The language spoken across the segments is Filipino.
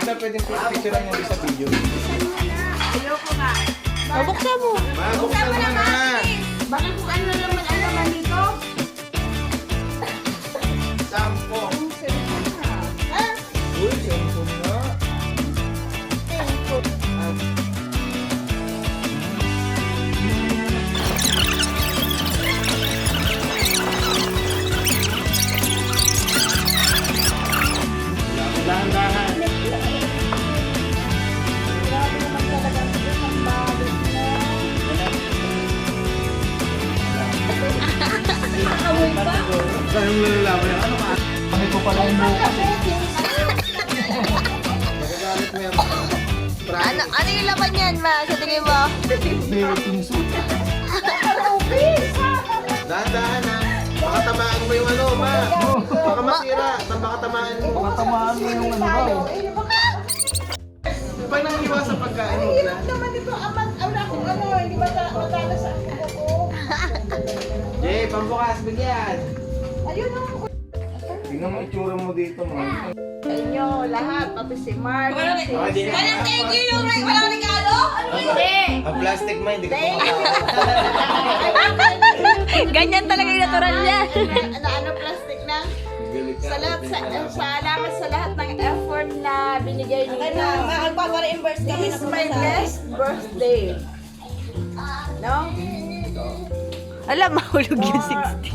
na pwedeng picture lang yan sa video. Ayoko nga. Mabuksan mo. Buksan mo na! Bakit kung ano naman ang naman nito? Sampo! Uy, cellphone nga. Dahan-dahan. Grabe naman talaga ang isang balot na. Nakawin pa? Saan yung lalalaman yan? Ano ka? Bakit ko pala yung bukas eh? Magagalit mo yan. Ano yung laman yan, ma? Sa tingin mo? Bathing suit. Dahan-dahan ha. Baka tamaan mo yung ano, ma. Baka masira. Baka tamaan mo. Baka tamaan mo yung ano ba. Paano nang iwasan pagkain mo na? Naman ito, wala akong ano, hindi matala sa ako. Jay, pambukas, bigyan. Ayun o. Tingnan mo itsura mo dito, mo. Sa inyo, lahat, pati si Mark. Walang thank you yung walang regalo? Hindi. Ang plastic mo, hindi ka Ganyan talaga yung natural niya. Ano plastic na? Sa lahat, salamat sa lahat ng effort na binigay niyo. Magpapa-reimburse This is my last birthday. No? Alam, mahulog yung 60.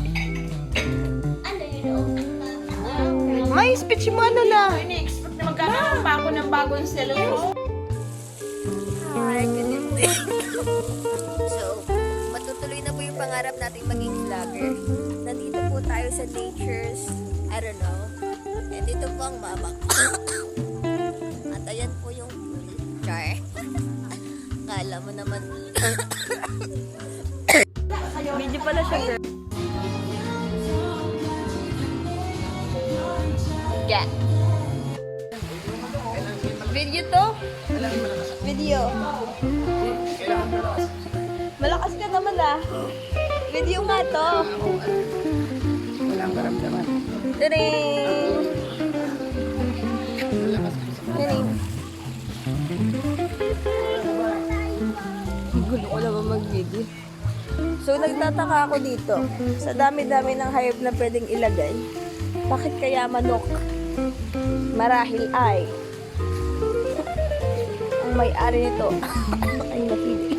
May speech mo ano na? Ini-expect na magkakaroon pa ako ng bagong cellphone. Hi, good evening. So, matutuloy na po yung pangarap nating maging vlogger. Nandito po tayo sa nature's, I don't know. And dito po ang mama ko. At ayan po yung char. Kala mo naman. Video pala siya, girl. Yeah. Video to? Video. Malakas ka naman ah. Video nga to. Walang karamdaman. Tiring! Tiring. Gulo ko naman mag-video. So, nagtataka ako dito. Sa dami-dami ng hayop na pwedeng ilagay. Bakit kaya manok? Marahil ay ang may-ari nito ay napili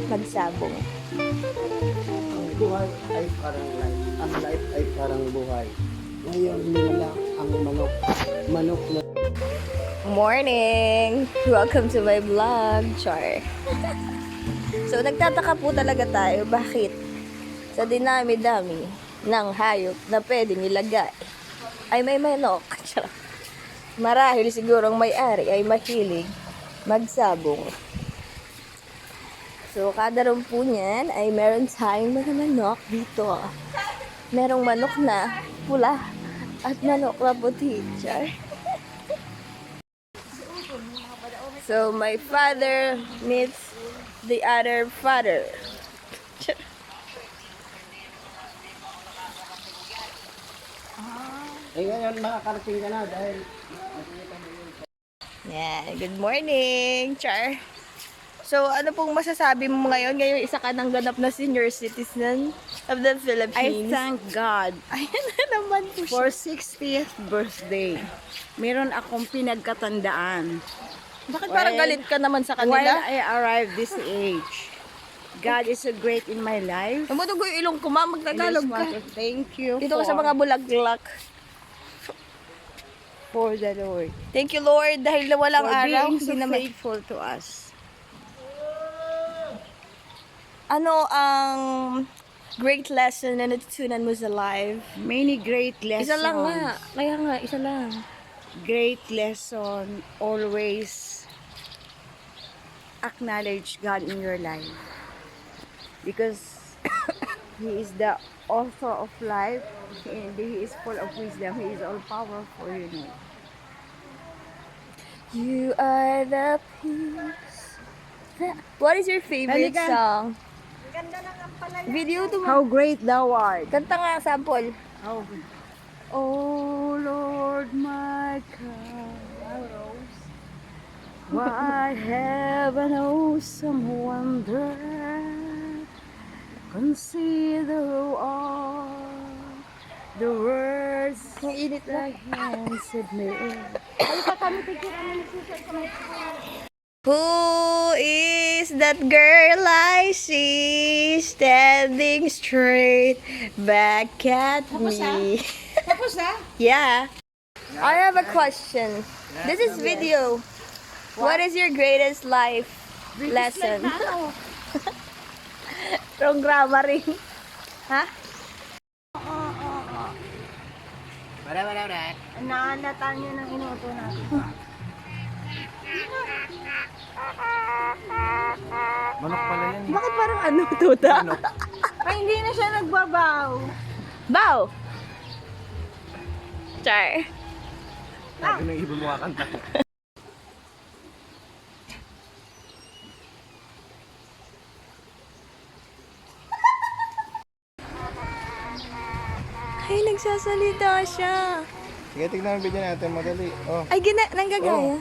magsabong. Ang buhay ay parang life. Ang life ay parang buhay. Ngayon, nila ang manok. Manok na Morning! Welcome to my vlog, Char. So, nagtataka po talaga tayo bakit sa dinami-dami ng hayop na pwedeng ilagay ay may manok. Marahil siguro ang may-ari ay mahilig magsabong. So, kada room po niyan ay meron tayong mga manok dito. Merong manok na pula at manok na puti. Char. So, my father meets the other father. ngayon makakarating ka na dahil Yeah, good morning, Char. So, ano pong masasabi mo ngayon? Ngayon, isa ka ng ganap na senior citizen of the I Philippines. thank God Ayan na naman po siya. for 60th birthday. Meron akong pinagkatandaan. Bakit parang Well, galit ka naman sa While kanila? I arrived this age, God is so great in my life. Tumutugo yung ilong ko, ma. I Magtagalog just want ka. to thank you Dito ka sa mga bulaglak. for the Lord. Thank you, Lord, dahil na walang For araw. being so Hindi naman. faithful to us. Ano ang great lesson na natutunan mo sa life? Many great lessons. Isa lang nga. Kaya nga, isa lang. Great lesson. Always acknowledge God in your life. Because He is the author of life. And He is full of wisdom. He is all powerful, you know. You are the peace. What is your favorite Halika. song? Video to mo. How great thou art. Kanta nga, sample. How Oh Lord, my God, why have an awesome wonder? Consider all the words the hands have made. Who is that girl I see standing straight back at me? Tapos na? Yeah. I have a question. This is video. What is your greatest life lesson? Wrong grammaring. Ha? Naalata niyo ng inuto natin. Manok pala yan. Bakit parang ano, tuta? Ay, hindi na siya nagbabaw. Bow! Char. Sabi ng ibon mo kakanta. Ay, nagsasalita siya. Sige, tignan ang video natin. Madali. Oh. Ay, nanggagaya.